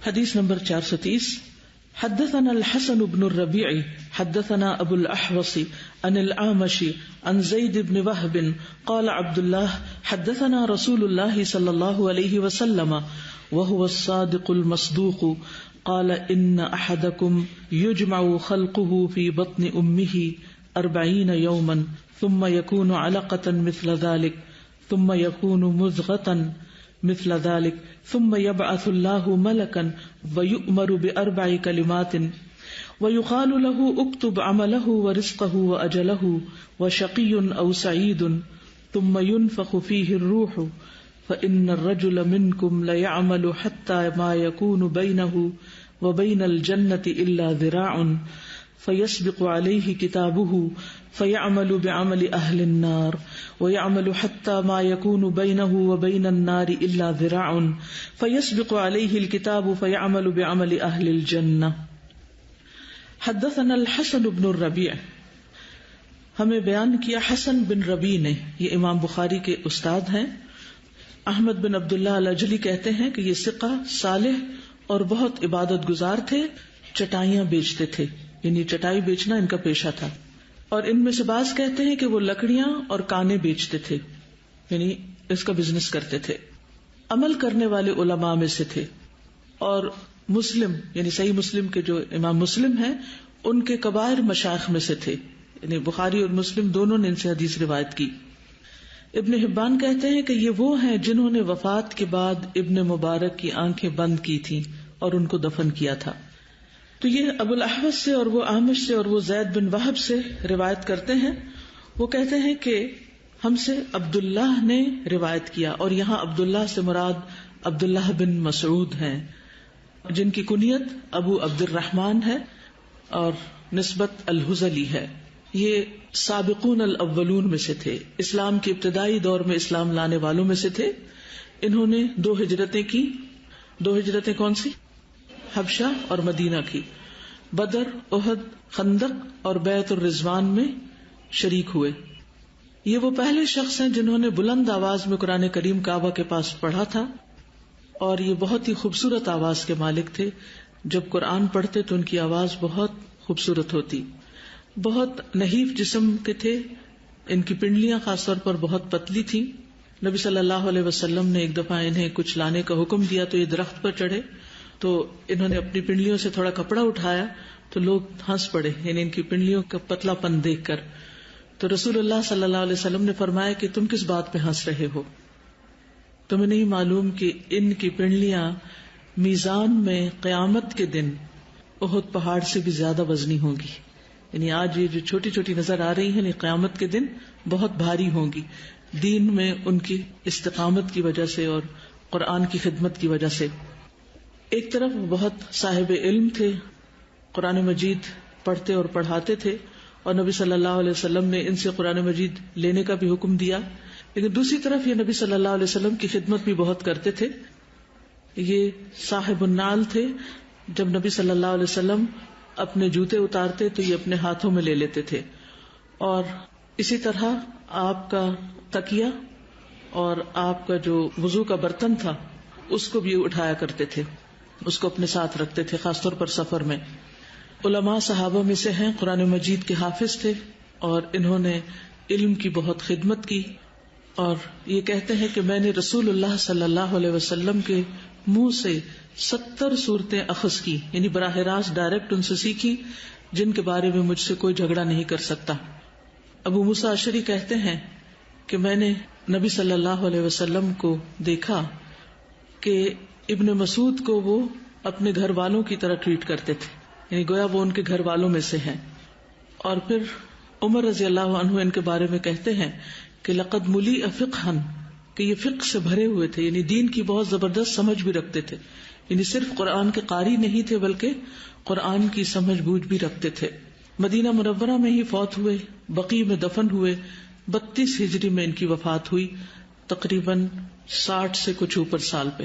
حدیث نمبر 430. حدثنا الحسن بن الربيع حدثنا ابو الاحوص عن الأعمش عن زيد بن وهب قال عبد الله حدثنا رسول الله صلى الله عليه وسلم وهو الصادق المصدوق قال ان احدكم يجمع خلقه في بطن امه 40 يوما ثم يكون علقة مثل ذلك ثم يكون مضغة مثل ذلك ثم يبعث الله ملكا ويؤمر ب4 كلمات ويقال له اكتب عمله ورزقه وأجله وشقي أو سعيد ثم ينفخ فيه الروح فإن الرجل منكم ليعمل حتى ما يكون بينه وبين الجنة إلا ذراع فيسبق عليه كتابه فيعمل بعمل أهل النار ويعمل حتى ما يكون بينه وبين النار إلا ذراع فيسبق عليه الكتاب فيعمل بعمل أهل الجنة. حدثنا الحسن بن الربيع، ہمیں بیان کیا حسن بن ربیع نے، یہ امام بخاری کے استاد ہیں. احمد بن عبداللہ العجلی کہتے ہیں کہ یہ ثقہ صالح اور بہت عبادت گزار تھے، چٹائیاں بیچتے تھے، یعنی چٹائی بیچنا ان کا پیشہ تھا. اور ان میں سے بعض کہتے ہیں کہ وہ لکڑیاں اور کانے بیچتے تھے، یعنی اس کا بزنس کرتے تھے. عمل کرنے والے علماء میں سے تھے، اور مسلم یعنی صحیح مسلم کے جو امام مسلم ہیں ان کے کبائر مشائخ میں سے تھے، یعنی بخاری اور مسلم دونوں نے ان سے حدیث روایت کی. ابن حبان کہتے ہیں کہ یہ وہ ہیں جنہوں نے وفات کے بعد ابن مبارک کی آنکھیں بند کی تھیں اور ان کو دفن کیا تھا. تو یہ ابو الاحوص سے اور وہ اعمش سے اور وہ زید بن وہب سے روایت کرتے ہیں. وہ کہتے ہیں کہ ہم سے عبداللہ نے روایت کیا، اور یہاں عبداللہ سے مراد عبداللہ بن مسعود ہیں جن کی کنیت ابو عبد الرحمن ہے اور نسبت الحزلی ہے. یہ سابقون الاولون میں سے تھے، اسلام کے ابتدائی دور میں اسلام لانے والوں میں سے تھے. انہوں نے 2 ہجرتیں کی. 2 ہجرتیں کون سی؟ حبشہ اور مدینہ کی. بدر، احد، خندق اور بیعت الرضوان میں شریک ہوئے. یہ وہ پہلے شخص ہیں جنہوں نے بلند آواز میں قرآن کریم کعبہ کے پاس پڑھا تھا، اور یہ بہت ہی خوبصورت آواز کے مالک تھے. جب قرآن پڑھتے تو ان کی آواز بہت خوبصورت ہوتی. بہت نحیف جسم کے تھے، ان کی پنڈلیاں خاص طور پر بہت پتلی تھی. نبی صلی اللہ علیہ وسلم نے ایک دفعہ انہیں کچھ لانے کا حکم دیا تو یہ درخت پر چڑھے، تو انہوں نے اپنی پنڈلیوں سے تھوڑا کپڑا اٹھایا تو لوگ ہنس پڑے، یعنی ان کی پنڈلیوں کا پتلا پن دیکھ کر. تو رسول اللہ صلی اللہ علیہ وسلم نے فرمایا کہ تم کس بات پہ ہنس رہے ہو؟ تمہیں نہیں معلوم کہ ان کی پنڈلیاں میزان میں قیامت کے دن احد پہاڑ سے بھی زیادہ وزنی ہوں گی. یعنی آج یہ جو چھوٹی چھوٹی نظر آ رہی ہیں، قیامت کے دن بہت بھاری ہوں گی، دین میں ان کی استقامت کی وجہ سے اور قرآن کی خدمت کی وجہ سے. ایک طرف وہ بہت صاحب علم تھے، قرآن مجید پڑھتے اور پڑھاتے تھے، اور نبی صلی اللہ علیہ وسلم نے ان سے قرآن مجید لینے کا بھی حکم دیا. لیکن دوسری طرف یہ نبی صلی اللہ علیہ وسلم کی خدمت بھی بہت کرتے تھے. یہ صاحب النال تھے. جب نبی صلی اللہ علیہ وسلم اپنے جوتے اتارتے تو یہ اپنے ہاتھوں میں لے لیتے تھے، اور اسی طرح آپ کا تکیہ اور آپ کا جو وضو کا برتن تھا اس کو بھی اٹھایا کرتے تھے، اس کو اپنے ساتھ رکھتے تھے، خاص طور پر سفر میں. علماء صحابہ میں سے ہیں، قرآن مجید کے حافظ تھے، اور انہوں نے علم کی بہت خدمت کی. اور یہ کہتے ہیں کہ میں نے رسول اللہ صلی اللہ علیہ وسلم کے منہ سے 70 صورتیں اخذ کی، یعنی براہ راست ڈائریکٹ ان سے سیکھی، جن کے بارے میں مجھ سے کوئی جھگڑا نہیں کر سکتا. ابو موسیٰ اشعری کہتے ہیں کہ میں نے نبی صلی اللہ علیہ وسلم کو دیکھا کہ ابن مسعود کو وہ اپنے گھر والوں کی طرح ٹریٹ کرتے تھے، یعنی گویا وہ ان کے گھر والوں میں سے ہیں. اور پھر عمر رضی اللہ عنہ ان کے بارے میں کہتے ہیں کہ لقد ملی فقہا، کہ یہ فقہ سے بھرے ہوئے تھے، یعنی دین کی بہت زبردست سمجھ بھی رکھتے تھے. یعنی صرف قرآن کے قاری نہیں تھے بلکہ قرآن کی سمجھ بوجھ بھی رکھتے تھے. مدینہ منورہ میں ہی فوت ہوئے، بقیع میں دفن ہوئے. 32 ہجری میں ان کی وفات ہوئی، تقریباً 60 سے کچھ اوپر سال پہ.